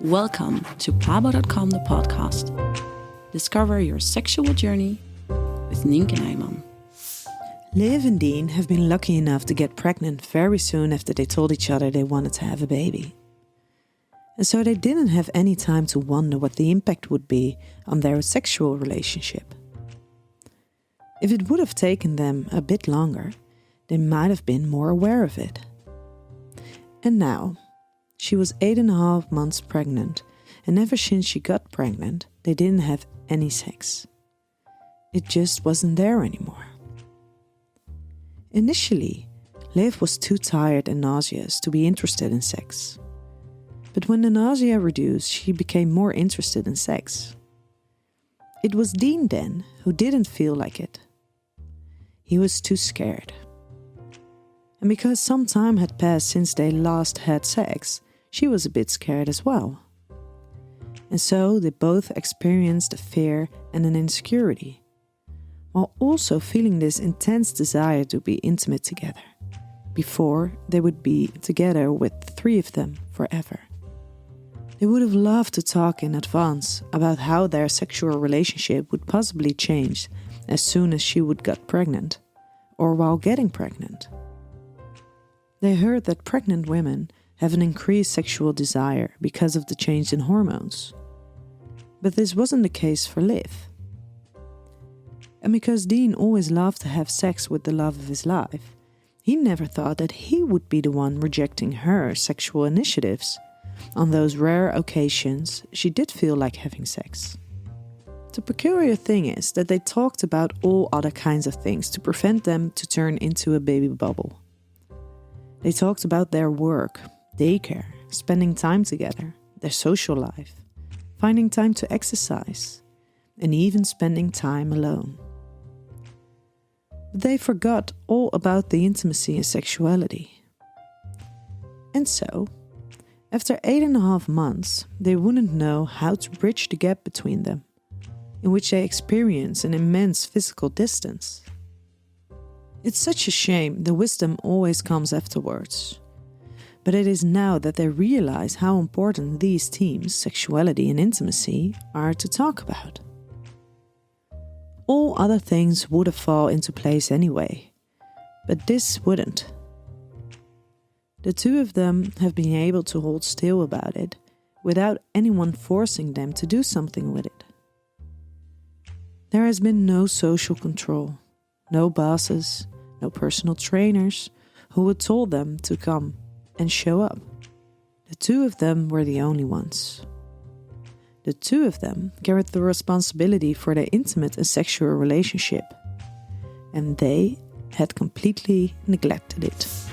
Welcome to Pabo.com, the podcast. Discover your sexual journey with Nynke Nijman. Liv and Dean have been lucky enough to get pregnant very soon after they told each other they wanted to have a baby. And so they didn't have any time to wonder what the impact would be on their sexual relationship. If it would have taken them a bit longer, they might have been more aware of it. And now, she was 8.5 months pregnant, and ever since she got pregnant, they didn't have any sex. It just wasn't there anymore. Initially, Liv was too tired and nauseous to be interested in sex. But when the nausea reduced, she became more interested in sex. It was Dean then who didn't feel like it. He was too scared. And because some time had passed since they last had sex, she was a bit scared as well. And so they both experienced a fear and an insecurity, while also feeling this intense desire to be intimate together, before they would be together with the three of them forever. They would have loved to talk in advance about how their sexual relationship would possibly change as soon as she would get pregnant, or while getting pregnant. They heard that pregnant women have an increased sexual desire because of the change in hormones. But this wasn't the case for Liv. And because Dean always loved to have sex with the love of his life, he never thought that he would be the one rejecting her sexual initiatives on those rare occasions she did feel like having sex. The peculiar thing is that they talked about all other kinds of things to prevent them to turn into a baby bubble. They talked about their work, daycare, spending time together, their social life, finding time to exercise, and even spending time alone. But they forgot all about the intimacy and sexuality. And so, after 8.5 months, they wouldn't know how to bridge the gap between them, in which they experience an immense physical distance. It's such a shame the wisdom always comes afterwards. But it is now that they realize how important these themes, sexuality and intimacy, are to talk about. All other things would have fallen into place anyway, but this wouldn't. The two of them have been able to hold still about it without anyone forcing them to do something with it. There has been no social control, no bosses, no personal trainers who would tell them to come and show up. The two of them were the only ones. The two of them carried the responsibility for their intimate and sexual relationship, and they had completely neglected it.